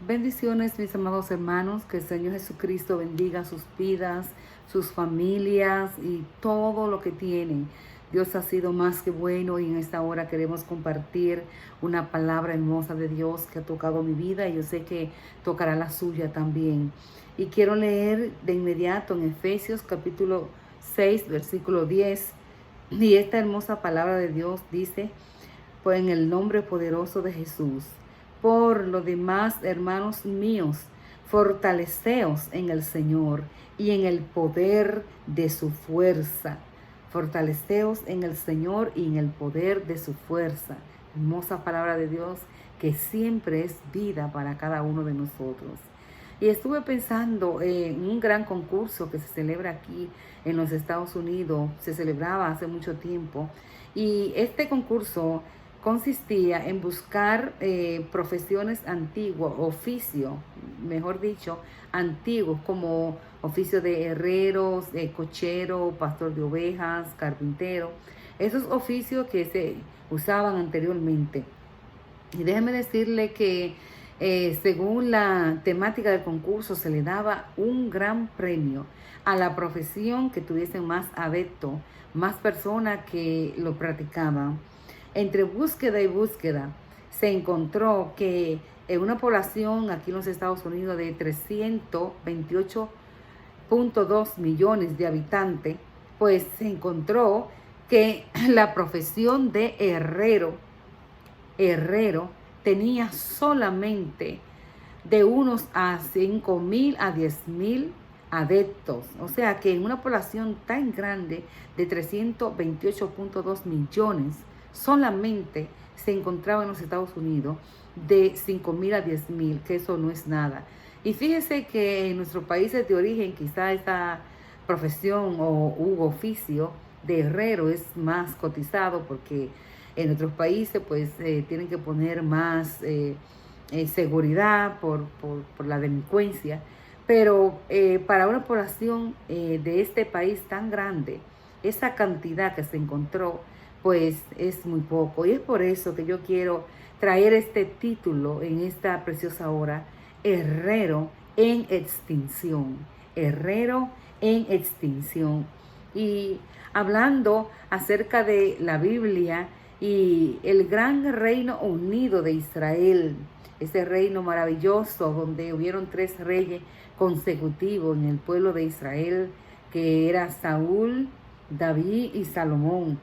Bendiciones, mis amados hermanos, que el Señor Jesucristo bendiga sus vidas, sus familias y todo lo que tienen. Dios ha sido más que bueno y en esta hora queremos compartir una palabra hermosa de Dios que ha tocado mi vida y yo sé que tocará la suya también. Y quiero leer de inmediato en Efesios capítulo 6, versículo 10. Y esta hermosa palabra de Dios dice: pues en el nombre poderoso de Jesús. Por lo demás, hermanos míos, fortaleceos en el Señor y en el poder de su fuerza. Fortaleceos en el Señor y en el poder de su fuerza. Hermosa palabra de Dios que siempre es vida para cada uno de nosotros. Y estuve pensando en un gran concurso que se celebra aquí en los Estados Unidos. Se celebraba hace mucho tiempo. Y este concurso consistía en buscar profesiones antiguas, oficio, mejor dicho, antiguos, como oficio de herreros, cochero, pastor de ovejas, carpintero, esos oficios que se usaban anteriormente. Y déjeme decirle que según la temática del concurso se le daba un gran premio a la profesión que tuviesen más adeptos, más personas que lo practicaban. Entre búsqueda y búsqueda se encontró que en una población aquí en los Estados Unidos de 328.2 millones de habitantes, pues se encontró que la profesión de herrero tenía solamente de unos a 5,000 a 10,000 adeptos. O sea que en una población tan grande de 328.2 millones, solamente se encontraba en los Estados Unidos de 5,000 a 10,000, que eso no es nada. Y fíjese que en nuestros países de origen quizá esta profesión o oficio de herrero es más cotizado porque en otros países pues tienen que poner más seguridad por la delincuencia. Pero para una población de este país tan grande, esa cantidad que se encontró pues es muy poco. Y es por eso que yo quiero traer este título en esta preciosa hora: Herrero en extinción. Herrero en extinción. Y hablando acerca de la Biblia y el gran reino unido de Israel, ese reino maravilloso donde hubieron 3 reyes consecutivos en el pueblo de Israel, que era Saúl, David y Salomón.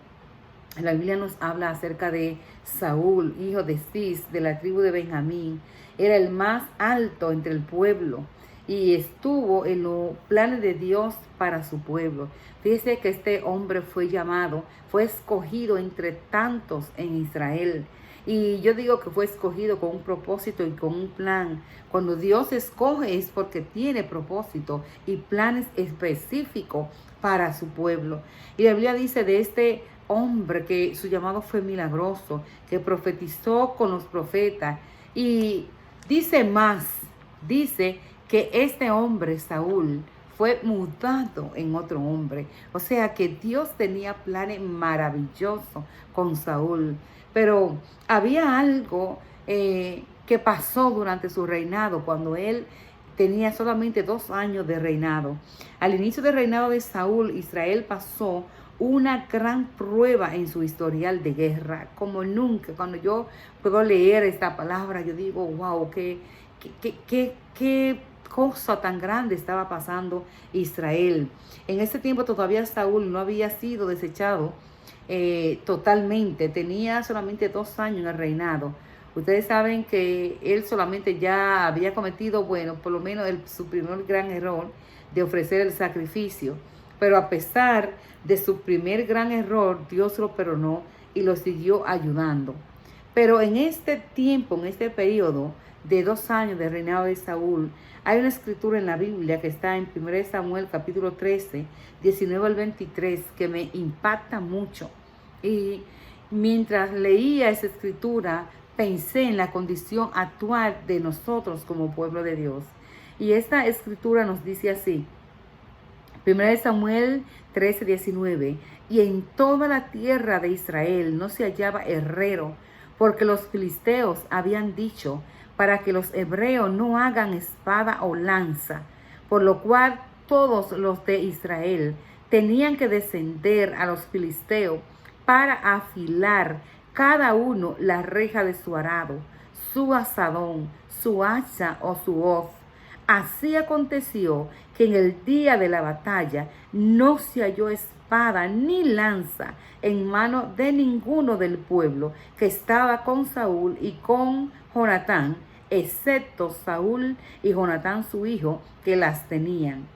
La Biblia nos habla acerca de Saúl, hijo de Cis, de la tribu de Benjamín. Era el más alto entre el pueblo y estuvo en los planes de Dios para su pueblo. Fíjese que este hombre fue llamado, fue escogido entre tantos en Israel. Y yo digo que fue escogido con un propósito y con un plan. Cuando Dios escoge es porque tiene propósito y planes específicos para su pueblo. Y la Biblia dice de este hombre que su llamado fue milagroso, que profetizó con los profetas. Y dice más, dice que este hombre, Saúl, fue mudado en otro hombre. O sea que Dios tenía planes maravillosos con Saúl. Pero había algo que pasó durante su reinado, cuando él tenía solamente 2 años de reinado. Al inicio del reinado de Saúl, Israel pasó una gran prueba en su historial de guerra, como nunca. Cuando yo puedo leer esta palabra, yo digo, wow, qué cosa tan grande estaba pasando Israel. En ese tiempo todavía Saúl no había sido desechado totalmente, tenía solamente 2 años en el reinado. Ustedes saben que él solamente ya había cometido, bueno, por lo menos su primer gran error de ofrecer el sacrificio. Pero a pesar de su primer gran error, Dios lo perdonó y lo siguió ayudando. Pero en este tiempo, en este periodo de 2 años de reinado de Saúl, hay una escritura en la Biblia que está en 1 Samuel capítulo 13, 19 al 23, que me impacta mucho. Y mientras leía esa escritura, pensé en la condición actual de nosotros como pueblo de Dios. Y esta escritura nos dice así: 1 Samuel 13, 19. Y en toda la tierra de Israel no se hallaba herrero, porque los filisteos habían dicho: para que los hebreos no hagan espada o lanza, por lo cual todos los de Israel tenían que descender a los filisteos para afilar cada uno la reja de su arado, su azadón, su hacha o su hoz. Así aconteció que en el día de la batalla no se halló espada ni lanza en mano de ninguno del pueblo que estaba con Saúl y con Jonatán, excepto Saúl y Jonatán su hijo, que las tenían.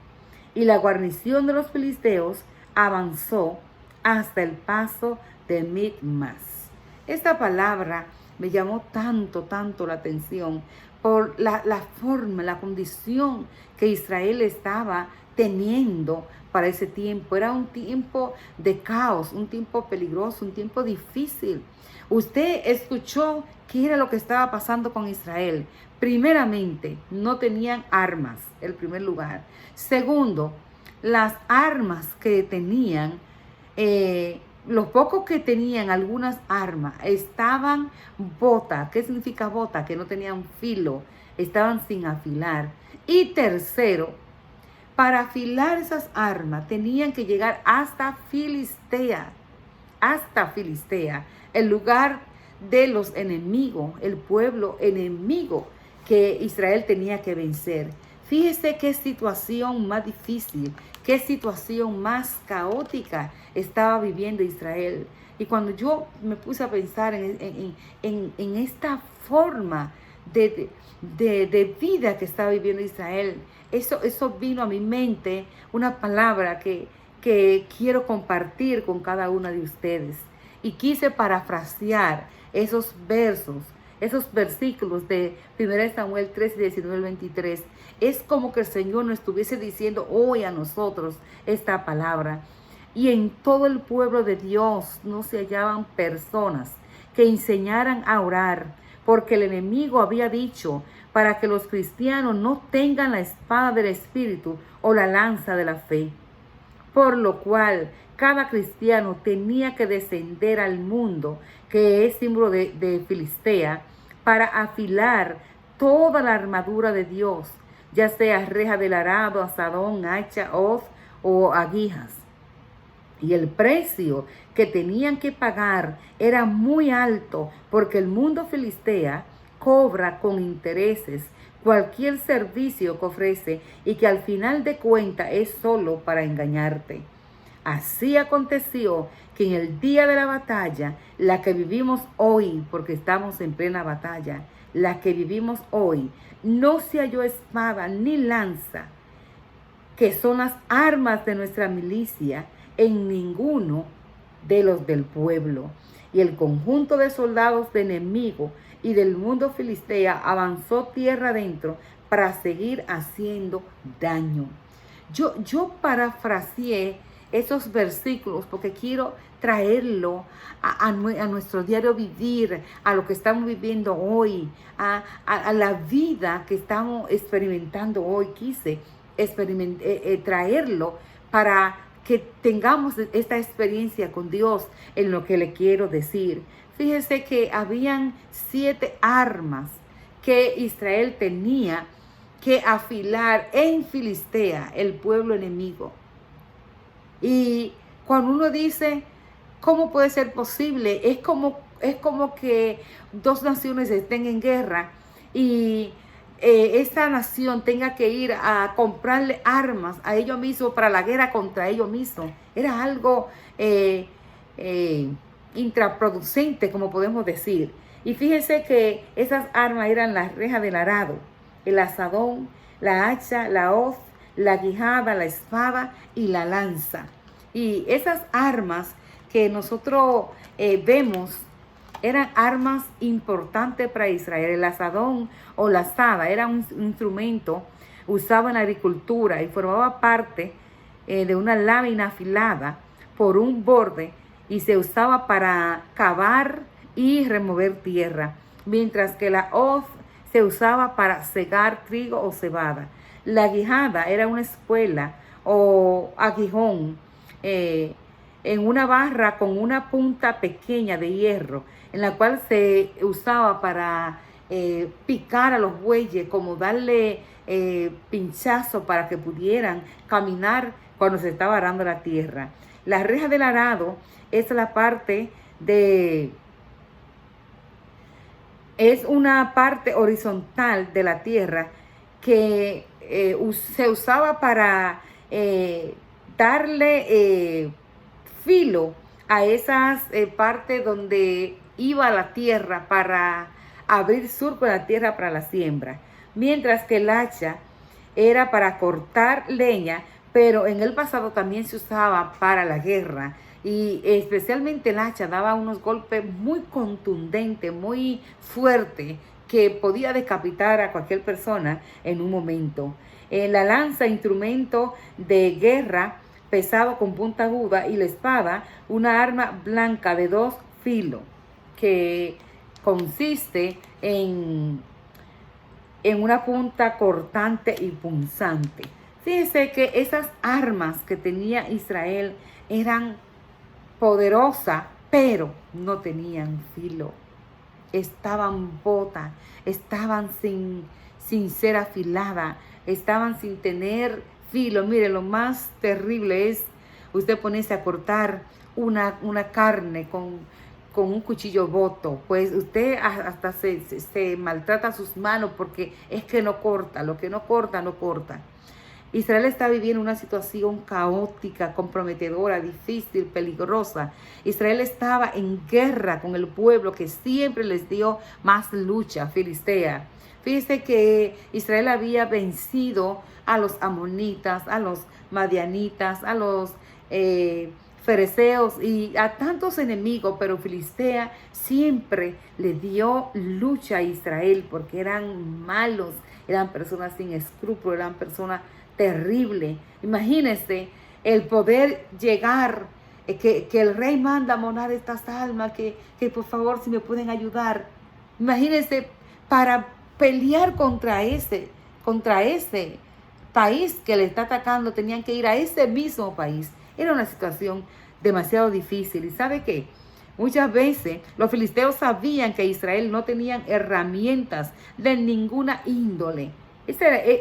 Y la guarnición de los filisteos avanzó hasta el paso de Micmas. Esta palabra me llamó tanto la atención por la forma, la condición que Israel estaba teniendo para ese tiempo. Era un tiempo de caos, un tiempo peligroso, un tiempo difícil. Usted escuchó qué era lo que estaba pasando con Israel. Primeramente, no tenían armas, en primer lugar. Segundo, las armas que tenían, los pocos que tenían algunas armas, estaban bota. ¿Qué significa bota? Que no tenían filo, estaban sin afilar. Y tercero, para afilar esas armas tenían que llegar hasta Filistea, el lugar de los enemigos, el pueblo enemigo que Israel tenía que vencer. Fíjese qué situación más difícil, qué situación más caótica estaba viviendo Israel. Y cuando yo me puse a pensar en esta forma de vida que estaba viviendo Israel, eso vino a mi mente, una palabra que quiero compartir con cada una de ustedes. Y quise parafrasear esos versículos de 1 Samuel 3, 19 al 23. Es como que el Señor nos estuviese diciendo hoy a nosotros esta palabra. Y en todo el pueblo de Dios no se hallaban personas que enseñaran a orar, porque el enemigo había dicho para que los cristianos no tengan la espada del Espíritu o la lanza de la fe. Por lo cual cada cristiano tenía que descender al mundo, que es símbolo de Filistea, para afilar toda la armadura de Dios, ya sea reja del arado, azadón, hacha, hoz o aguijas. Y el precio que tenían que pagar era muy alto, porque el mundo filistea cobra con intereses cualquier servicio que ofrece y que al final de cuentas es solo para engañarte. Así aconteció que en el día de la batalla, la que vivimos hoy, porque estamos en plena batalla, la que vivimos hoy, no se halló espada ni lanza, que son las armas de nuestra milicia, en ninguno de los del pueblo. Y el conjunto de soldados de enemigo y del mundo filistea avanzó tierra adentro para seguir haciendo daño. Yo parafraseé esos versículos porque quiero traerlo a nuestro diario vivir, a lo que estamos viviendo hoy, a la vida que estamos experimentando hoy. Quise traerlo para que tengamos esta experiencia con Dios en lo que le quiero decir. Fíjese que habían 7 armas que Israel tenía que afilar en Filistea, el pueblo enemigo. Y cuando uno dice, ¿cómo puede ser posible? Es como que dos naciones estén en guerra y esta nación tenga que ir a comprarle armas a ellos mismos para la guerra contra ellos mismos. Era algo intraproducente, como podemos decir. Y fíjense que esas armas eran las rejas del arado, el azadón, la hacha, la hoz, la quijada, la espada y la lanza. Y esas armas que nosotros vemos eran armas importantes para Israel. El azadón o la azada era un instrumento usado en la agricultura y formaba parte de una lámina afilada por un borde y se usaba para cavar y remover tierra, mientras que la hoz se usaba para segar trigo o cebada. La quijada era una espuela o aguijón en una barra con una punta pequeña de hierro, en la cual se usaba para picar a los bueyes, como darle pinchazo para que pudieran caminar cuando se estaba arando la tierra. La reja del arado es la parte es una parte horizontal de la tierra que se usaba para darle filo a esas partes donde iba la tierra para abrir surco en la tierra para la siembra. Mientras que el hacha era para cortar leña, pero en el pasado también se usaba para la guerra. Y especialmente el hacha daba unos golpes muy contundentes, muy fuertes, que podía decapitar a cualquier persona en un momento. La lanza, instrumento de guerra pesado con punta aguda, y la espada, una arma blanca de 2 filos, que consiste en una punta cortante y punzante. Fíjense que esas armas que tenía Israel eran poderosas, pero no tenían filo. Estaban botas, estaban sin ser afiladas, estaban sin tener filo. Mire, lo más terrible es usted ponerse a cortar una carne con un cuchillo boto. Pues usted hasta se maltrata sus manos porque es que no corta, lo que no corta, no corta. Israel está viviendo una situación caótica, comprometedora, difícil, peligrosa. Israel estaba en guerra con el pueblo que siempre les dio más lucha, Filistea. Fíjese que Israel había vencido a los amonitas, a los madianitas, a los fereceos y a tantos enemigos, pero Filistea siempre le dio lucha a Israel porque eran malos, eran personas sin escrúpulos, eran personas terribles. Imagínense el poder llegar, que el rey manda a morar estas almas, que por favor si me pueden ayudar. Imagínense, para pelear contra ese país que le está atacando, tenían que ir a ese mismo país. Era una situación demasiado difícil. ¿Y sabe qué? Muchas veces los filisteos sabían que Israel no tenían herramientas de ninguna índole.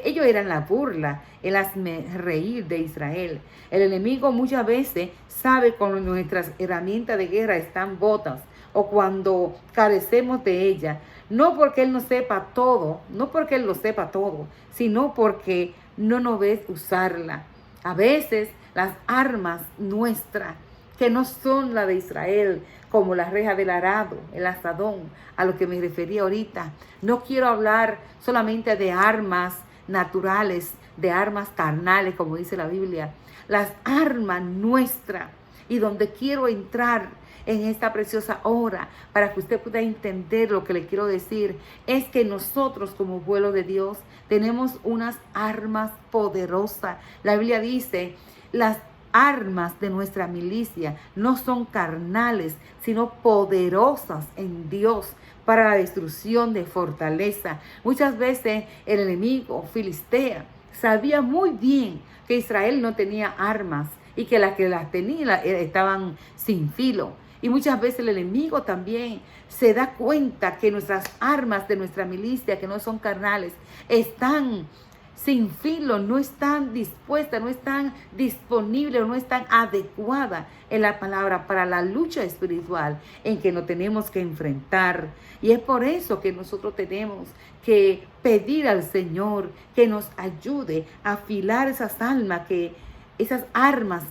Ellos eran la burla, el hazmerreír de Israel. El enemigo muchas veces sabe cuando nuestras herramientas de guerra están botas o cuando carecemos de ellas. No porque Él no sepa todo, no porque Él lo sepa todo, sino porque no nos ve usarla. A veces las armas nuestras, que no son las de Israel, como la reja del arado, el asadón, a lo que me refería ahorita. No quiero hablar solamente de armas naturales, de armas carnales, como dice la Biblia. Las armas nuestras, y donde quiero entrar en esta preciosa hora, para que usted pueda entender lo que le quiero decir, es que nosotros como pueblo de Dios tenemos unas armas poderosas. La Biblia dice, las armas de nuestra milicia no son carnales, sino poderosas en Dios para la destrucción de fortaleza. Muchas veces el enemigo filistea sabía muy bien que Israel no tenía armas y que las que las tenía estaban sin filo. Y muchas veces el enemigo también se da cuenta que nuestras armas de nuestra milicia, que no son carnales, están sin filo, no están dispuestas, no están disponibles, no están adecuadas en la palabra para la lucha espiritual en que nos tenemos que enfrentar. Y es por eso que nosotros tenemos que pedir al Señor que nos ayude a afilar esas armas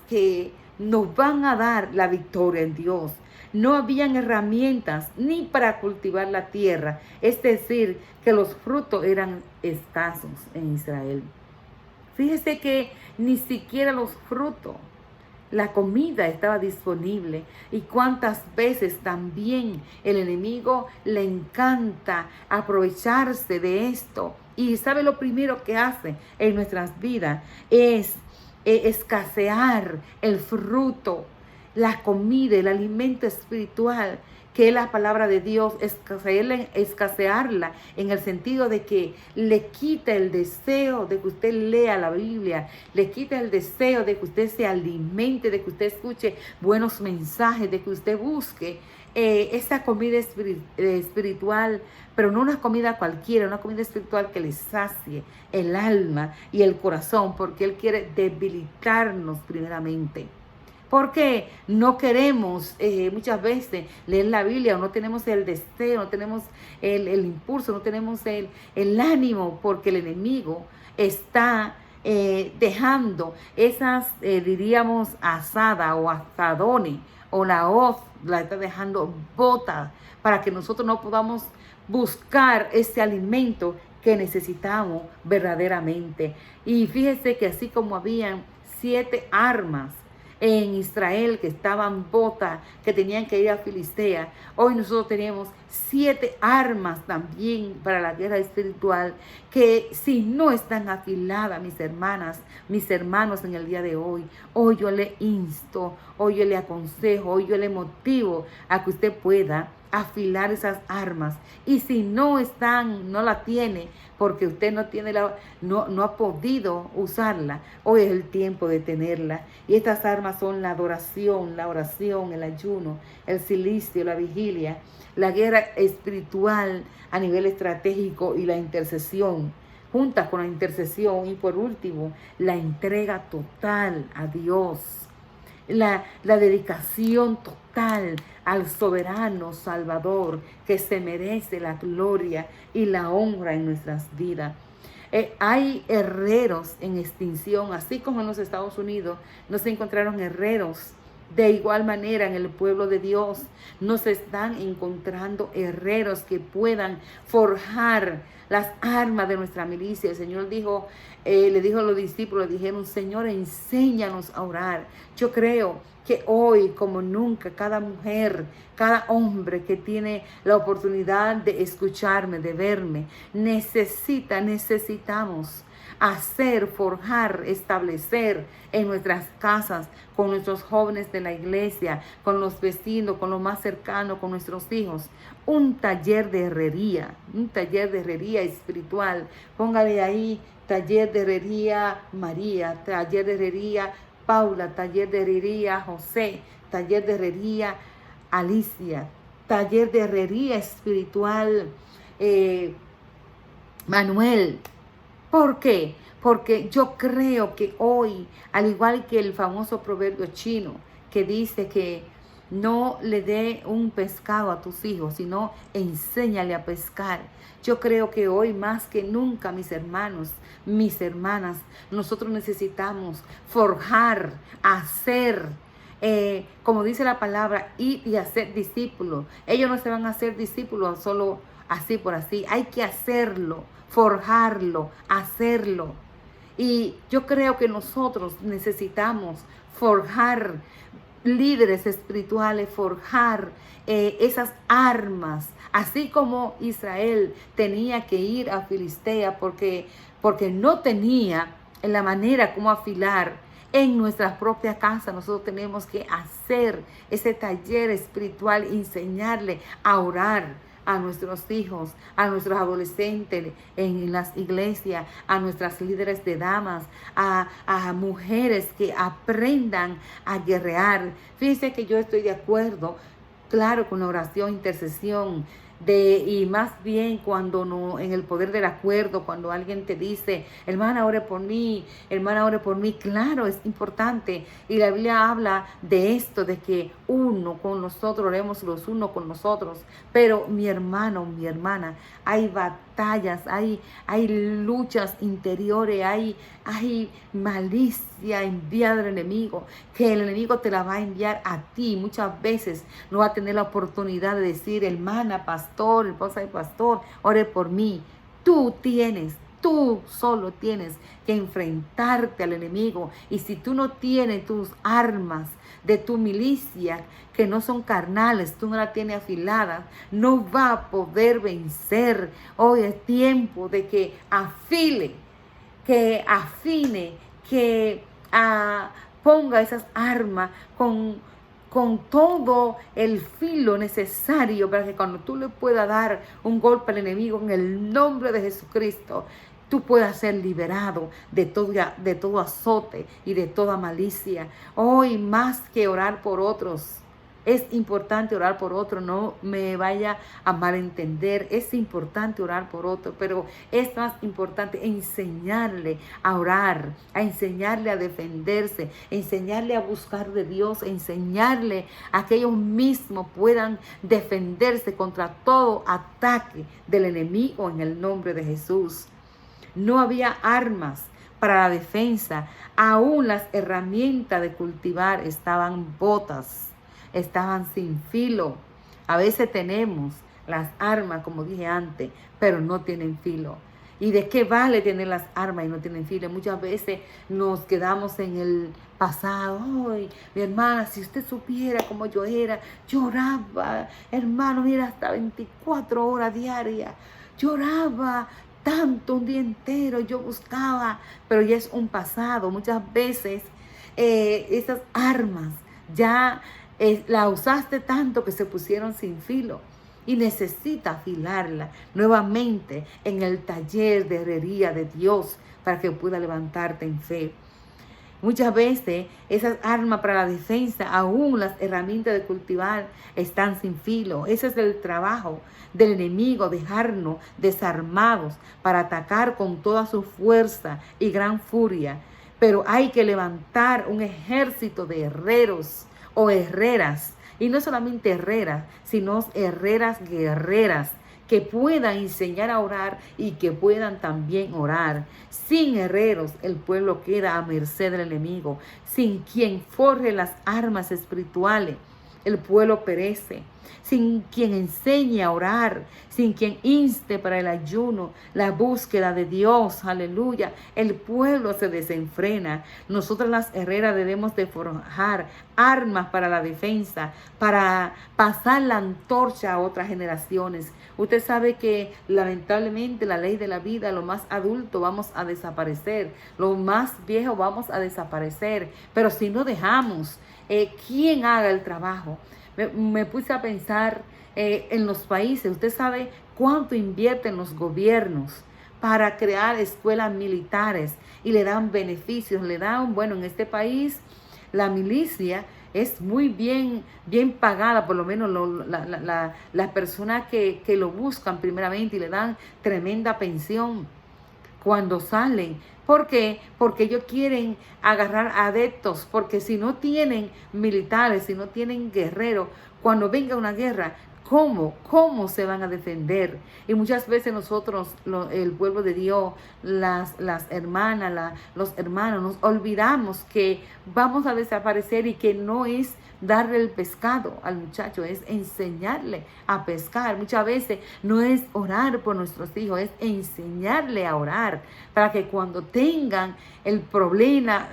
que nos van a dar la victoria en Dios. No habían herramientas ni para cultivar la tierra, es decir, que los frutos eran escasos en Israel. Fíjese que ni siquiera los frutos, la comida estaba disponible. Y cuántas veces también el enemigo le encanta aprovecharse de esto. Y sabe, lo primero que hace en nuestras vidas es escasear el fruto, la comida, el alimento espiritual, que es la palabra de Dios, escasearla en el sentido de que le quita el deseo de que usted lea la Biblia, le quita el deseo de que usted se alimente, de que usted escuche buenos mensajes, de que usted busque esa comida espiritual, pero no una comida cualquiera, una comida espiritual que le sacie el alma y el corazón, porque Él quiere debilitarnos primeramente. Porque no queremos muchas veces leer la Biblia, o no tenemos el deseo, no tenemos el impulso, no tenemos el ánimo, porque el enemigo está dejando esas, diríamos, asadas o asadones, o la hoz la está dejando bota, para que nosotros no podamos buscar ese alimento que necesitamos verdaderamente. Y fíjese que así como habían 7 armas en Israel que estaban botas, que tenían que ir a Filistea, hoy nosotros tenemos 7 armas también para la guerra espiritual, que si no están afiladas, mis hermanas, mis hermanos, en el día de hoy yo le insto, hoy yo le aconsejo, hoy yo le motivo a que usted pueda afilar esas armas. Y si no la tiene, porque usted no ha podido usarla, hoy es el tiempo de tenerla. Y estas armas son la adoración, la oración, el ayuno, el silicio, la vigilia, la guerra espiritual a nivel estratégico y la intercesión, juntas con la intercesión. Y por último, la entrega total a Dios. La dedicación total al soberano Salvador, que se merece la gloria y la honra en nuestras vidas. Hay herreros en extinción, así como en los Estados Unidos no se encontraron herreros. De igual manera, en el pueblo de Dios no se están encontrando herreros que puedan forjar las armas de nuestra milicia. El Señor le dijo a los discípulos, dijeron: Señor, enséñanos a orar. Yo creo que hoy, como nunca, cada mujer, cada hombre que tiene la oportunidad de escucharme, de verme, necesitamos forjar, establecer en nuestras casas, con nuestros jóvenes de la iglesia, con los vecinos, con los más cercanos, con nuestros hijos, un taller de herrería espiritual. Póngale ahí: taller de herrería María, taller de herrería Paula, taller de herrería José, taller de herrería Alicia, taller de herrería espiritual Manuel. ¿Por qué? Porque yo creo que hoy, al igual que el famoso proverbio chino que dice que no le dé un pescado a tus hijos, sino enséñale a pescar. Yo creo que hoy más que nunca, mis hermanos, mis hermanas, nosotros necesitamos forjar, hacer, como dice la palabra, ir y hacer discípulos. Ellos no se van a hacer discípulos solo así por así. Hay que hacerlo, forjarlo, hacerlo. Y yo creo que nosotros necesitamos forjar líderes espirituales, forjar esas armas, así como Israel tenía que ir a Filistea porque no tenía la manera como afilar. En nuestras propias casas nosotros tenemos que hacer ese taller espiritual, enseñarle a orar a nuestros hijos, a nuestros adolescentes en las iglesias, a nuestras líderes de damas, a mujeres que aprendan a guerrear. Fíjense que yo estoy de acuerdo, claro, con la oración, intercesión, y más bien cuando no, en el poder del acuerdo, cuando alguien te dice: hermana, ore por mí, claro, es importante. Y la Biblia habla de esto, de que uno con nosotros, oremos los unos con nosotros. Pero mi hermano, mi hermana, hay batallas, hay luchas interiores, hay malicia enviada del enemigo, que el enemigo te la va a enviar a ti. Muchas veces no va a tener la oportunidad de decir: hermana, pastor, esposa de pastor, ore por mí. Tú solo tienes que enfrentarte al enemigo. Y si tú no tienes tus armas de tu milicia, que no son carnales, tú no la tienes afilada, no va a poder vencer. Hoy es tiempo de que afile, que afine, que ponga esas armas con todo el filo necesario para que cuando tú le puedas dar un golpe al enemigo en el nombre de Jesucristo, tú puedas ser liberado de todo azote y de toda malicia. Hoy, más que orar por otros, Es importante orar por otro, no me vaya a malentender. Es importante orar por otro, pero es más importante enseñarle a orar, a enseñarle a defenderse, enseñarle a buscar de Dios, enseñarle a que ellos mismos puedan defenderse contra todo ataque del enemigo en el nombre de Jesús. No había armas para la defensa, aún las herramientas de cultivar estaban botas, estaban sin filo. A veces tenemos las armas, como dije antes, pero no tienen filo. ¿Y de qué vale tener las armas y no tienen filo? Muchas veces nos quedamos en el pasado. Ay, mi hermana, si usted supiera cómo yo era, lloraba, hermano, mira, hasta 24 horas diarias, lloraba tanto un día entero, yo buscaba, pero ya es un pasado. Muchas veces esas armas ya la usaste tanto que se pusieron sin filo y necesita afilarla nuevamente en el taller de herrería de Dios para que pueda levantarte en fe. Muchas veces esas armas para la defensa, aún las herramientas de cultivar, están sin filo. Ese es el trabajo del enemigo, dejarnos desarmados para atacar con toda su fuerza y gran furia. Pero hay que levantar un ejército de herreros o herreras, y no solamente herreras, sino herreras guerreras, que puedan enseñar a orar y que puedan también orar. Sin herreros, el pueblo queda a merced del enemigo. Sin quien forje las armas espirituales, el pueblo perece. Sin quien enseñe a orar, sin quien inste para el ayuno, la búsqueda de Dios, aleluya, el pueblo se desenfrena. Nosotras las herreras debemos de forjar armas para la defensa, para pasar la antorcha a otras generaciones. Usted sabe que lamentablemente la ley de la vida, lo más adulto vamos a desaparecer, lo más viejo vamos a desaparecer, pero si no dejamos quien haga el trabajo. Me puse a pensar en los países. Usted sabe cuánto invierten los gobiernos para crear escuelas militares y le dan beneficios, le dan, bueno, en este país la milicia es muy bien pagada, por lo menos las personas que lo buscan primeramente, y le dan tremenda pensión cuando salen. ¿Por qué? Porque ellos quieren agarrar adeptos, porque si no tienen militares, si no tienen guerreros, cuando venga una guerra, ¿Cómo se van a defender? Y muchas veces nosotros, el pueblo de Dios, las hermanas, los hermanos, nos olvidamos que vamos a desaparecer y que no es darle el pescado al muchacho, es enseñarle a pescar. Muchas veces no es orar por nuestros hijos, es enseñarle a orar para que cuando tengan el problema,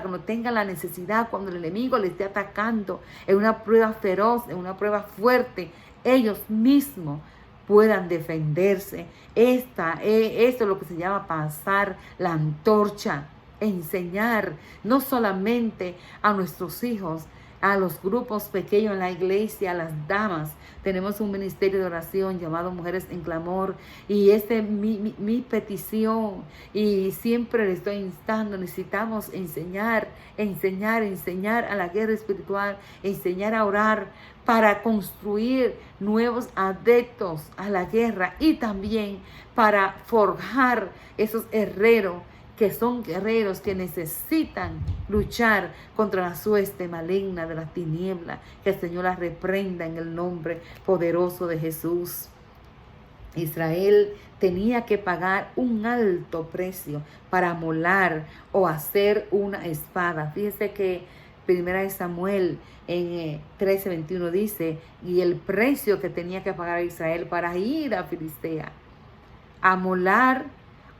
cuando tengan la necesidad, cuando el enemigo les esté atacando en una prueba feroz, en una prueba fuerte, ellos mismos puedan defenderse. Esto es lo que se llama pasar la antorcha, enseñar no solamente a nuestros hijos, a los grupos pequeños en la iglesia, a las damas. Tenemos un ministerio de oración llamado Mujeres en Clamor, y esta es mi petición, y siempre le estoy instando. Necesitamos enseñar a la guerra espiritual, enseñar a orar para construir nuevos adeptos a la guerra, y también para forjar esos herreros que son guerreros que necesitan luchar contra la suerte maligna de la tiniebla. Que el Señor la reprenda en el nombre poderoso de Jesús. Israel tenía que pagar un alto precio para molar o hacer una espada. Fíjese que Primera de Samuel en 13:21 dice, y el precio que tenía que pagar Israel para ir a Filistea, a molar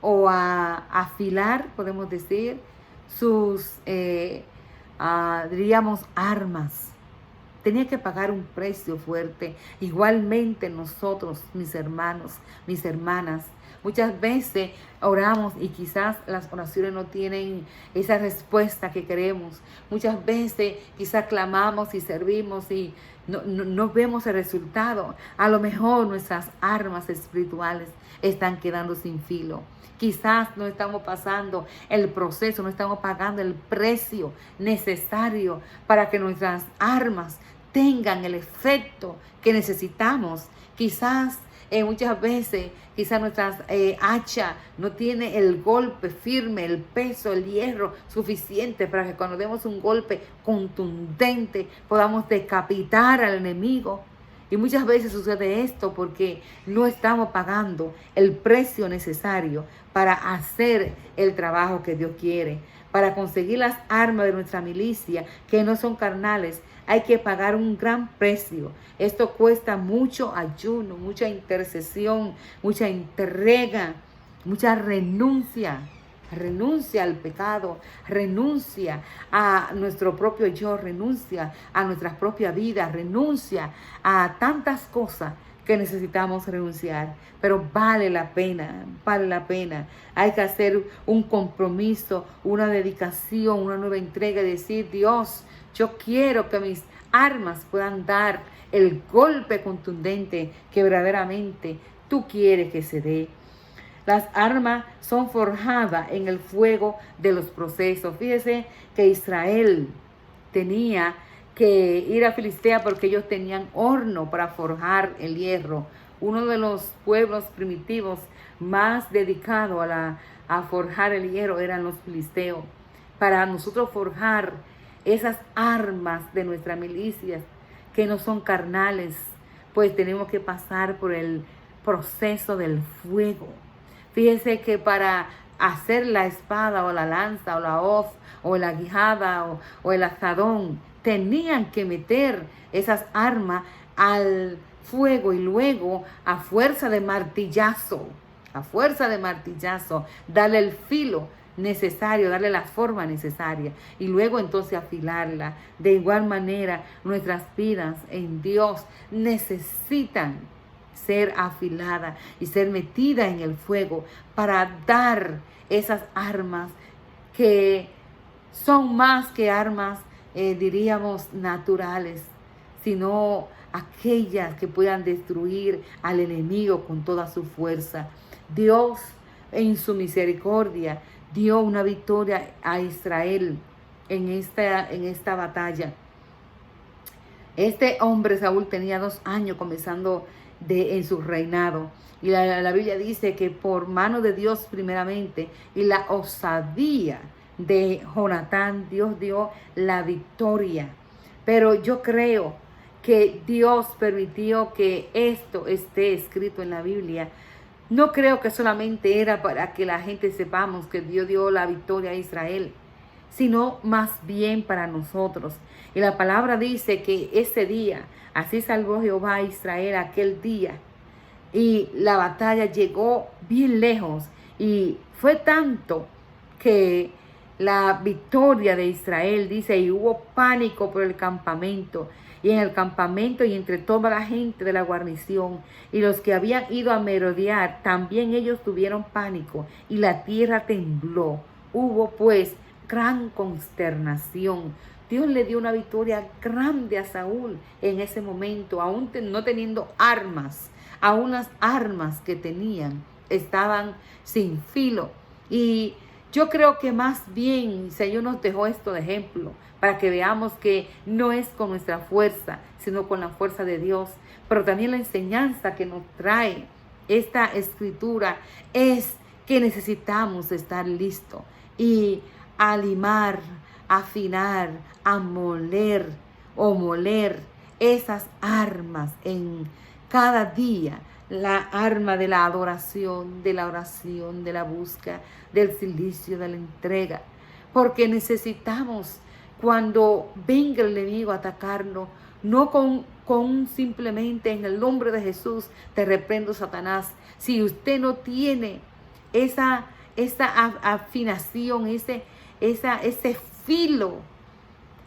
o a afilar, podemos decir, sus, diríamos, armas. Tenía que pagar un precio fuerte. Igualmente nosotros, mis hermanos, mis hermanas, muchas veces oramos y quizás las oraciones no tienen esa respuesta que queremos. Muchas veces quizás clamamos y servimos y no vemos el resultado. A lo mejor nuestras armas espirituales están quedando sin filo. Quizás no estamos pasando el proceso, no estamos pagando el precio necesario para que nuestras armas tengan el efecto que necesitamos. Quizás muchas veces, quizás nuestra hacha no tiene el golpe firme, el peso, el hierro suficiente para que cuando demos un golpe contundente podamos decapitar al enemigo. Y muchas veces sucede esto porque no estamos pagando el precio necesario para hacer el trabajo que Dios quiere. Para conseguir las armas de nuestra milicia, que no son carnales, hay que pagar un gran precio. Esto cuesta mucho ayuno, mucha intercesión, mucha entrega, mucha renuncia. Renuncia al pecado, renuncia a nuestro propio yo, renuncia a nuestra propia vida, renuncia a tantas cosas que necesitamos renunciar, pero vale la pena, vale la pena. Hay que hacer un compromiso, una dedicación, una nueva entrega y decir: Dios, yo quiero que mis armas puedan dar el golpe contundente que verdaderamente tú quieres que se dé. Las armas son forjadas en el fuego de los procesos. Fíjese que Israel tenía que ir a Filistea porque ellos tenían horno para forjar el hierro. Uno de los pueblos primitivos más dedicados a forjar el hierro eran los filisteos. Para nosotros forjar esas armas de nuestras milicias que no son carnales, pues tenemos que pasar por el proceso del fuego. Fíjese que para hacer la espada o la lanza o la hoz o la guijada o el azadón, tenían que meter esas armas al fuego y luego a fuerza de martillazo, darle el filo necesario, darle la forma necesaria y luego entonces afilarla. De igual manera, nuestras vidas en Dios necesitan ser afilada y ser metida en el fuego para dar esas armas que son más que armas, diríamos, naturales, sino aquellas que puedan destruir al enemigo con toda su fuerza. Dios, en su misericordia, dio una victoria a Israel en esta batalla. Este hombre, Saúl, tenía 2 años comenzando en su reinado. Y la Biblia dice que por mano de Dios primeramente y la osadía de Jonatán, Dios dio la victoria. Pero yo creo que Dios permitió que esto esté escrito en la Biblia. No creo que solamente era para que la gente sepamos que Dios dio la victoria a Israel, sino más bien para nosotros. Y la palabra dice que ese día, así salvó Jehová a Israel aquel día. Y la batalla llegó bien lejos. Y fue tanto que la victoria de Israel, dice, y hubo pánico por el campamento. Y en el campamento y entre toda la gente de la guarnición y los que habían ido a merodear, también ellos tuvieron pánico y la tierra tembló. Hubo pues gran consternación. Dios le dio una victoria grande a Saúl en ese momento, aún no teniendo armas. Aún las armas que tenían estaban sin filo. Y yo creo que más bien el Señor nos dejó esto de ejemplo para que veamos que no es con nuestra fuerza, sino con la fuerza de Dios. Pero también la enseñanza que nos trae esta escritura es que necesitamos estar listos y limar, afinar, moler esas armas en cada día. La arma de la adoración, de la oración, de la búsqueda, del silicio, de la entrega. Porque necesitamos, cuando venga el enemigo a atacarnos, no con simplemente en el nombre de Jesús, te reprendo, Satanás. Si usted no tiene esa afinación, ese filo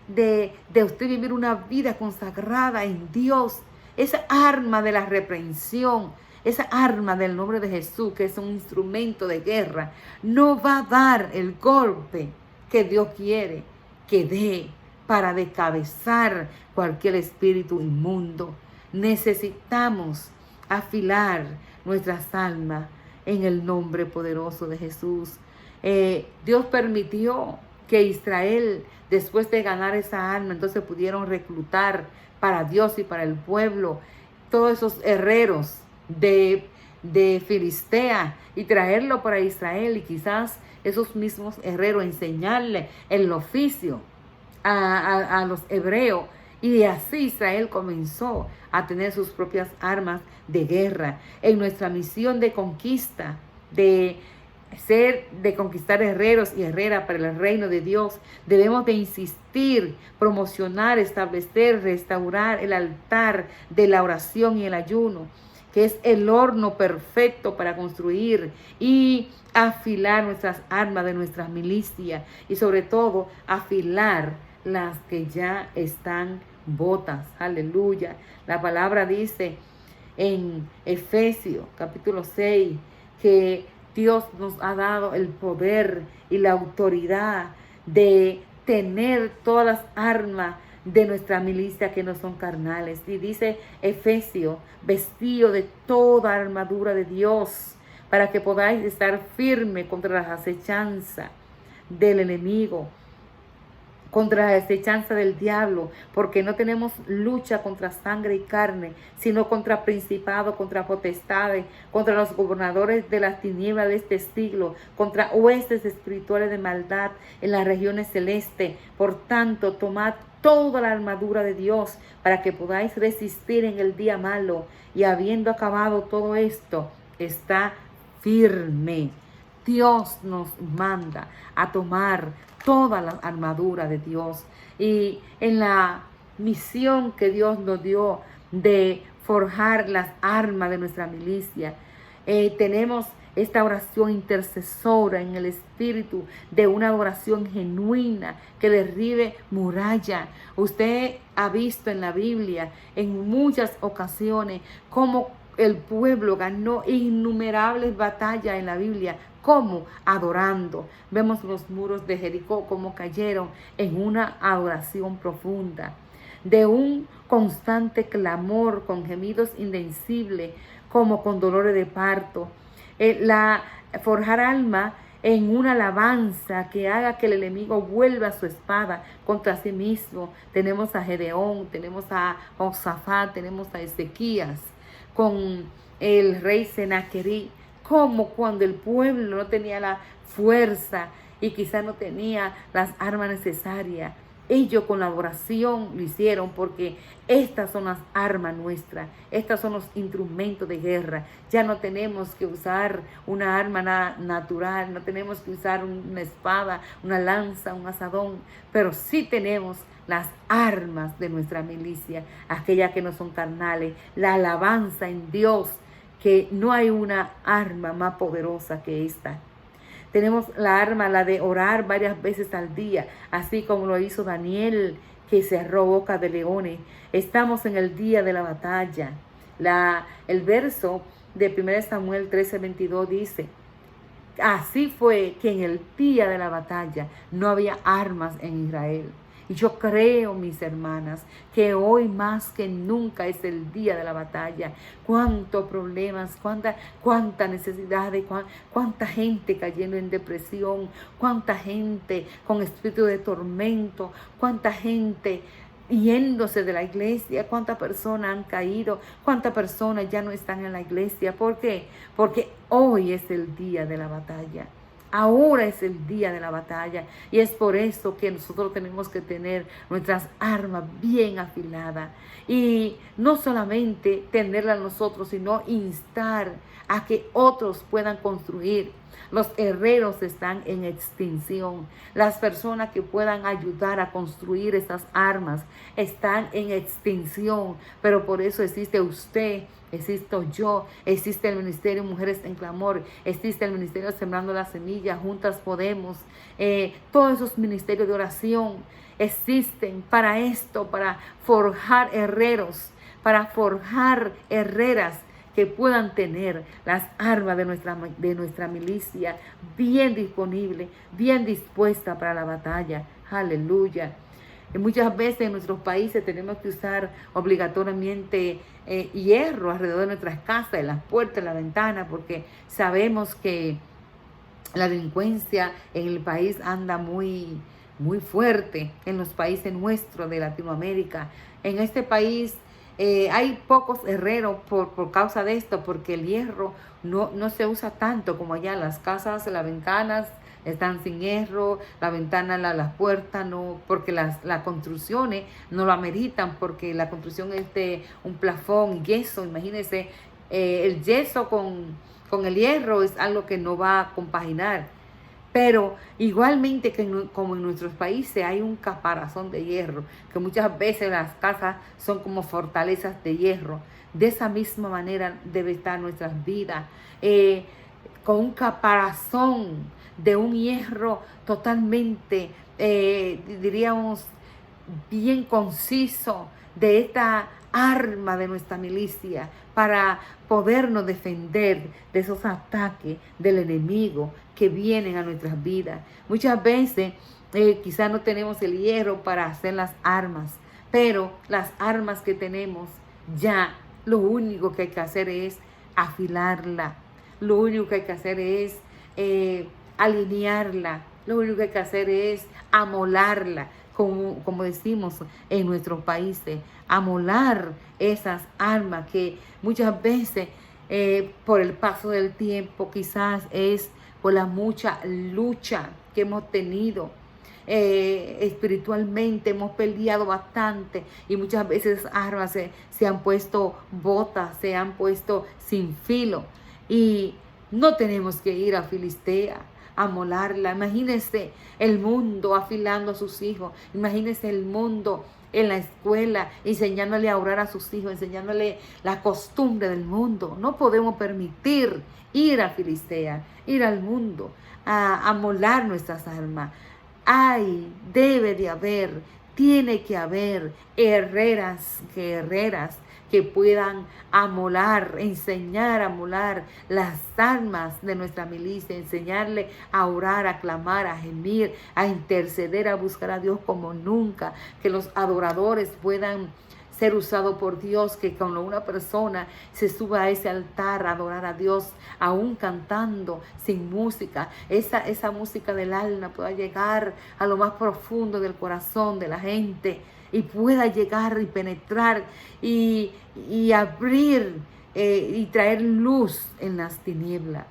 de usted vivir una vida consagrada en Dios, esa arma de la reprensión, esa arma del nombre de Jesús, que es un instrumento de guerra, no va a dar el golpe que Dios quiere que dé para descabezar cualquier espíritu inmundo. Necesitamos afilar nuestras almas en el nombre poderoso de Jesús. Dios permitió que Israel, después de ganar esa arma, entonces pudieron reclutar para Dios y para el pueblo, todos esos herreros de Filistea, y traerlo para Israel, y quizás esos mismos herreros enseñarle el oficio a los hebreos. Y así Israel comenzó a tener sus propias armas de guerra. En nuestra misión de conquista, de conquistar herreros y herreras para el reino de Dios, debemos de insistir, promocionar, establecer, restaurar el altar de la oración y el ayuno, que es el horno perfecto para construir y afilar nuestras armas de nuestras milicias, y sobre todo afilar las que ya están botas. Aleluya. La palabra dice en Efesios capítulo 6 que Dios nos ha dado el poder y la autoridad de tener todas las armas de nuestra milicia que no son carnales. Y dice Efesios, vestido de toda armadura de Dios, para que podáis estar firme contra las acechanzas del enemigo, contra la acechanza del diablo, porque no tenemos lucha contra sangre y carne, sino contra principados, contra potestades, contra los gobernadores de las tinieblas de este siglo, contra huestes espirituales de maldad en las regiones celestes. Por tanto, tomad toda la armadura de Dios para que podáis resistir en el día malo, y habiendo acabado todo esto, está firme. Dios nos manda a tomar toda la armadura de Dios, y en la misión que Dios nos dio de forjar las armas de nuestra milicia, tenemos esta oración intercesora en el espíritu, de una oración genuina que derribe muralla. Usted ha visto en la Biblia en muchas ocasiones cómo el pueblo ganó innumerables batallas en la Biblia. ¿Cómo? Adorando. Vemos los muros de Jericó como cayeron en una adoración profunda, de un constante clamor con gemidos indecibles, como con dolores de parto. Forjar alma en una alabanza que haga que el enemigo vuelva su espada contra sí mismo. Tenemos a Gedeón, tenemos a Josafat, tenemos a Ezequías con el rey Senaquerib. Como cuando el pueblo no tenía la fuerza y quizás no tenía las armas necesarias, ellos con la oración lo hicieron, porque estas son las armas nuestras, estos son los instrumentos de guerra. Ya no tenemos que usar una arma natural, no tenemos que usar una espada, una lanza, un asadón, pero sí tenemos las armas de nuestra milicia, aquellas que no son carnales, la alabanza en Dios, que no hay una arma más poderosa que esta. Tenemos la arma, la de orar varias veces al día, así como lo hizo Daniel, que cerró boca de leones. Estamos en el día de la batalla. El verso de 1 Samuel 13:22 dice: así fue que en el día de la batalla no había armas en Israel. Y yo creo, mis hermanas, que hoy más que nunca es el día de la batalla. Cuántos problemas, cuánta necesidades, cuánta gente cayendo en depresión, cuánta gente con espíritu de tormento, cuánta gente yéndose de la iglesia, cuántas personas han caído, cuántas personas ya no están en la iglesia. ¿Por qué? Porque hoy es el día de la batalla. Ahora es el día de la batalla, y es por eso que nosotros tenemos que tener nuestras armas bien afiladas, y no solamente tenerlas nosotros, sino instar a que otros puedan construir. Los herreros están en extinción. Las personas que puedan ayudar a construir estas armas están en extinción, pero por eso existe usted, existo yo, existe el Ministerio Mujeres en Clamor, existe el Ministerio Sembrando la Semilla, Juntas Podemos, todos esos ministerios de oración existen para esto, para forjar herreros, para forjar herreras que puedan tener las armas de nuestra milicia bien disponible, bien dispuesta para la batalla. Aleluya. Y muchas veces en nuestros países tenemos que usar obligatoriamente hierro alrededor de nuestras casas, en las puertas, en la ventana, porque sabemos que la delincuencia en el país anda muy muy fuerte en los países nuestros de Latinoamérica. En este país hay pocos herreros por causa de esto, porque el hierro no se usa tanto como allá. Las casas, las ventanas están sin hierro, la ventana, las puertas, no, porque las construcciones no lo ameritan, porque la construcción es de un plafón y yeso. Imagínense, el yeso con el hierro es algo que no va a compaginar. Pero igualmente como en nuestros países hay un caparazón de hierro, que muchas veces las casas son como fortalezas de hierro. De esa misma manera debe estar nuestras vidas, con un caparazón de un hierro totalmente, diríamos, bien conciso, de esta arma de nuestra milicia para podernos defender de esos ataques del enemigo que vienen a nuestras vidas. Muchas veces quizás no tenemos el hierro para hacer las armas, pero las armas que tenemos ya, lo único que hay que hacer es afilarla, lo único que hay que hacer es alinearla, lo único que hay que hacer es amolarla, como decimos en nuestros países, amolar esas armas que muchas veces por el paso del tiempo, quizás es por la mucha lucha que hemos tenido. Espiritualmente hemos peleado bastante y muchas veces armas se han puesto botas, se han puesto sin filo, y no tenemos que ir a Filistea a molarla. Imagínense el mundo afilando a sus hijos, imagínense el mundo en la escuela enseñándole a orar a sus hijos, enseñándole la costumbre del mundo. No podemos permitir ir a Filistea, ir al mundo a molar nuestras armas. Debe de haber, tiene que haber herreras que puedan amolar, enseñar a amolar las armas de nuestra milicia, enseñarle a orar, a clamar, a gemir, a interceder, a buscar a Dios como nunca, que los adoradores puedan ser usados por Dios, que cuando una persona se suba a ese altar a adorar a Dios, aún cantando sin música, esa música del alma pueda llegar a lo más profundo del corazón de la gente y pueda llegar y penetrar y abrir y traer luz en las tinieblas.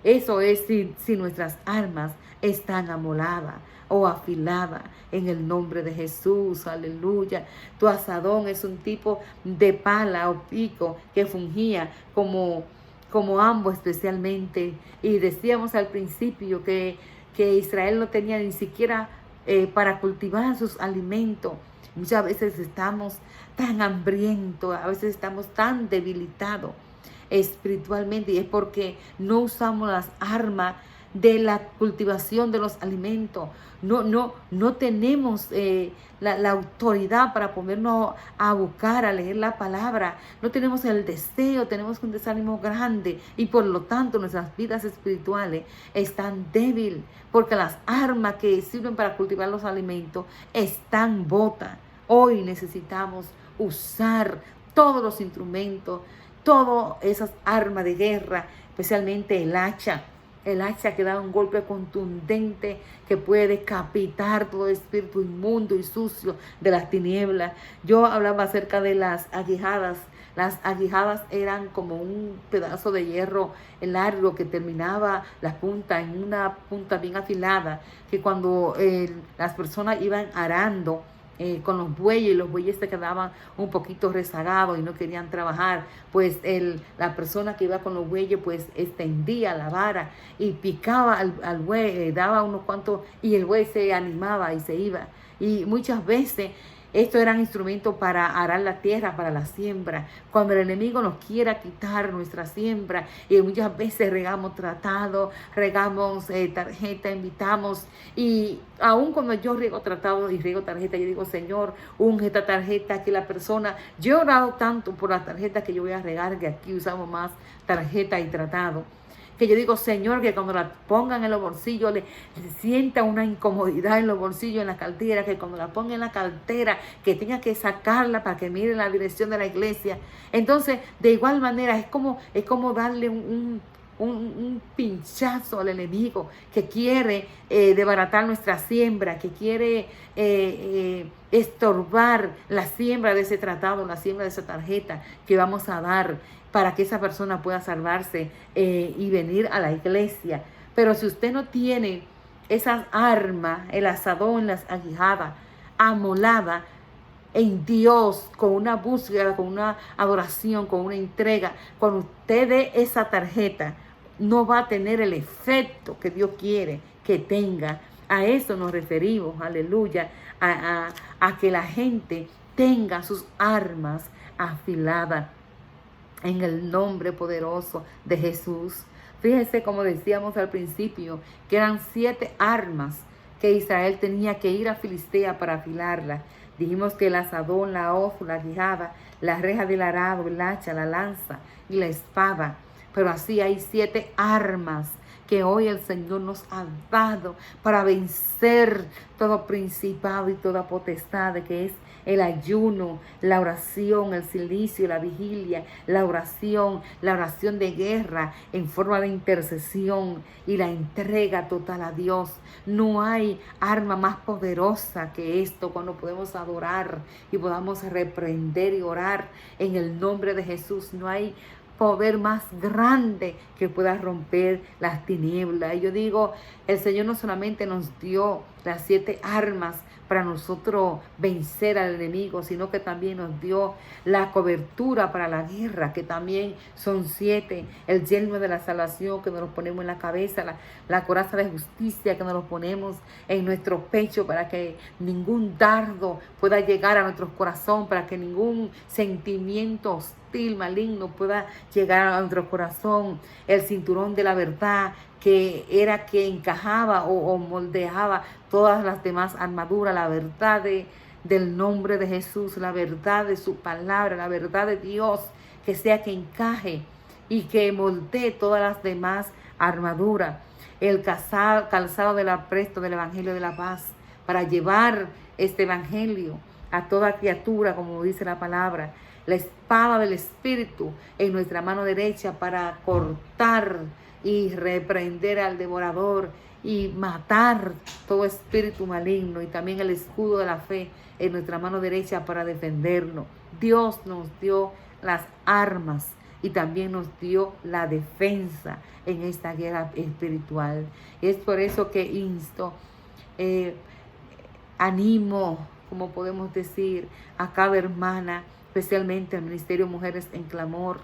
Eso es si nuestras armas están amoladas o afiladas en el nombre de Jesús. Aleluya. Tu asadón es un tipo de pala o pico que fungía como ambos especialmente. Y decíamos al principio que Israel no tenía ni siquiera para cultivar sus alimentos. Muchas veces estamos tan hambrientos, a veces estamos tan debilitados espiritualmente, y es porque no usamos las armas de la cultivación de los alimentos. No tenemos la autoridad para ponernos a buscar, a leer la palabra. No tenemos el deseo, tenemos un desánimo grande y por lo tanto nuestras vidas espirituales están débiles, porque las armas que sirven para cultivar los alimentos están botas. Hoy necesitamos usar todos los instrumentos, todas esas armas de guerra, especialmente el hacha que da un golpe contundente que puede decapitar todo espíritu inmundo y sucio de las tinieblas. Yo hablaba acerca de las aguijadas. Las aguijadas eran como un pedazo de hierro largo que terminaba la punta en una punta bien afilada, que cuando las personas iban arando con los bueyes se quedaban un poquito rezagados y no querían trabajar, pues la persona que iba con los bueyes pues extendía la vara y picaba al buey, daba unos cuantos y el buey se animaba y se iba. Y muchas veces estos eran instrumentos para arar la tierra, para la siembra. Cuando el enemigo nos quiera quitar nuestra siembra, y muchas veces regamos tratado, regamos tarjeta, invitamos. Y aún cuando yo riego tratado y riego tarjeta, yo digo, Señor, unge esta tarjeta, que la persona, yo he orado tanto por la tarjeta que yo voy a regar, que aquí usamos más tarjeta y tratado, que yo digo, Señor, que cuando la pongan en los bolsillos le sienta una incomodidad en los bolsillos, en la cartera, que cuando la ponga en la cartera, que tenga que sacarla para que mire la dirección de la iglesia. Entonces, de igual manera, es como darle un pinchazo al enemigo que quiere desbaratar nuestra siembra, que quiere estorbar la siembra de ese tratado, la siembra de esa tarjeta que vamos a dar para que esa persona pueda salvarse y venir a la iglesia. Pero si usted no tiene esas armas, el asadón, las aguijadas, amolada en Dios, con una búsqueda, con una adoración, con una entrega, cuando usted dé esa tarjeta, no va a tener el efecto que Dios quiere que tenga. A eso nos referimos, aleluya, a que la gente tenga sus armas afiladas en el nombre poderoso de Jesús. Fíjese, como decíamos al principio, que eran 7 armas que Israel tenía que ir a Filistea para afilarlas. Dijimos que el asadón, la hoz, la quijada, la reja del arado, el hacha, la lanza y la espada. Pero así hay 7 armas que hoy el Señor nos ha dado para vencer todo principado y toda potestad, que es el ayuno, la oración, el silicio, la vigilia, la oración de guerra en forma de intercesión y la entrega total a Dios. No hay arma más poderosa que esto cuando podemos adorar y podamos reprender y orar en el nombre de Jesús. No hay poder más grande que pueda romper las tinieblas. Y yo digo, el Señor no solamente nos dio las 7 armas para nosotros vencer al enemigo, sino que también nos dio la cobertura para la guerra, que también son 7, el yelmo de la salvación que nos lo ponemos en la cabeza, la coraza de justicia que nos lo ponemos en nuestro pecho para que ningún dardo pueda llegar a nuestro corazón, para que ningún sentimiento hostil, maligno pueda llegar a nuestro corazón, el cinturón de la verdad, que era que encajaba o moldeaba todas las demás armaduras, la verdad del nombre de Jesús, la verdad de su palabra, la verdad de Dios, que sea que encaje y que moldee todas las demás armaduras, el calzado del apresto del Evangelio de la paz, para llevar este Evangelio a toda criatura, como dice la palabra, la espada del Espíritu en nuestra mano derecha para cortar y reprender al devorador y matar todo espíritu maligno, y también el escudo de la fe en nuestra mano derecha para defendernos. Dios nos dio las armas y también nos dio la defensa en esta guerra espiritual. Es por eso que insto, animo, como podemos decir, a cada hermana, especialmente al Ministerio Mujeres en Clamor,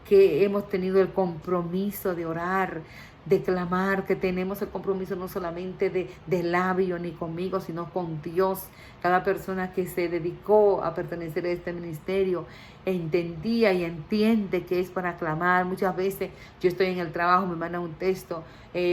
que hemos tenido el compromiso de orar, de clamar, que tenemos el compromiso no solamente de labio ni conmigo, sino con Dios. Cada persona que se dedicó a pertenecer a este ministerio entendía y entiende que es para clamar. Muchas veces yo estoy en el trabajo, me mandan un texto,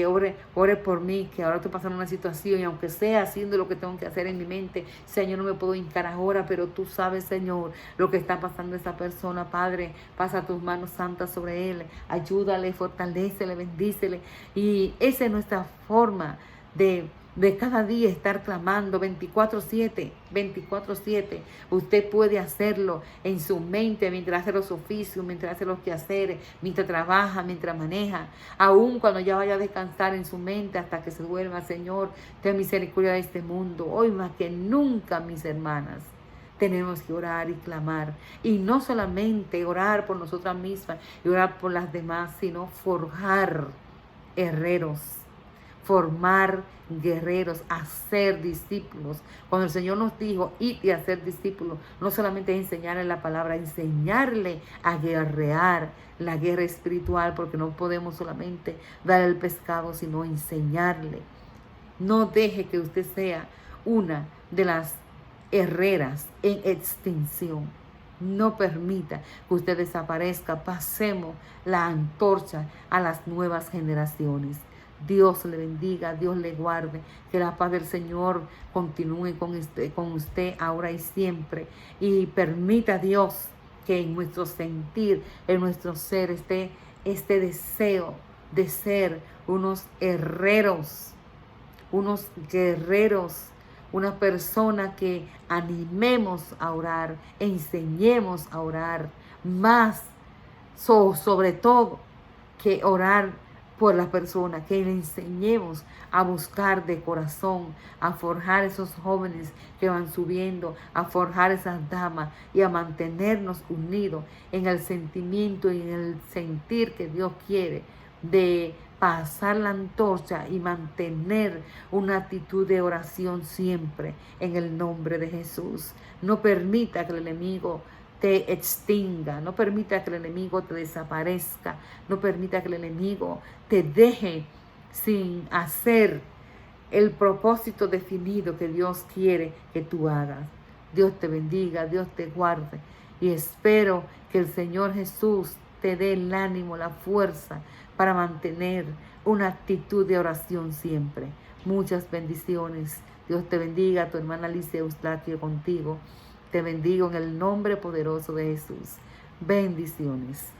ore por mí, que ahora estoy pasando una situación, y aunque sea haciendo lo que tengo que hacer en mi mente, Señor, no me puedo hincar ahora, pero tú sabes, Señor, lo que está pasando a esa persona. Padre, pasa tus manos santas sobre él, ayúdale, fortalécele, bendícele. Y esa es nuestra forma de cada día estar clamando 24/7, 24/7. Usted puede hacerlo en su mente mientras hace los oficios, mientras hace los quehaceres, mientras trabaja, mientras maneja, aún cuando ya vaya a descansar en su mente hasta que se duerma. Señor, ten misericordia de este mundo. Hoy más que nunca, mis hermanas, tenemos que orar y clamar. Y no solamente orar por nosotras mismas y orar por las demás, sino forjar herreros, formar guerreros, hacer discípulos. Cuando el Señor nos dijo, id y hacer discípulos, no solamente enseñarle la palabra, enseñarle a guerrear la guerra espiritual, porque no podemos solamente dar el pescado, sino enseñarle. No deje que usted sea una de las herreras en extinción. No permita que usted desaparezca. Pasemos la antorcha a las nuevas generaciones. Dios le bendiga, Dios le guarde, que la paz del Señor continúe con usted ahora y siempre, y permita a Dios que en nuestro sentir, en nuestro ser esté este deseo de ser unos herreros, unos guerreros, una persona que animemos a orar, enseñemos a orar, más sobre todo que orar por las personas, que le enseñemos a buscar de corazón, a forjar esos jóvenes que van subiendo, a forjar esas damas y a mantenernos unidos en el sentimiento y en el sentir que Dios quiere de pasar la antorcha y mantener una actitud de oración siempre en el nombre de Jesús. No permita que el enemigo te extinga, no permita que el enemigo te desaparezca, no permita que el enemigo te deje sin hacer el propósito definido que Dios quiere que tú hagas. Dios te bendiga, Dios te guarde y espero que el Señor Jesús te dé el ánimo, la fuerza para mantener una actitud de oración siempre. Muchas bendiciones. Dios te bendiga, tu hermana Alicia Eustaquio contigo. Te bendigo en el nombre poderoso de Jesús. Bendiciones.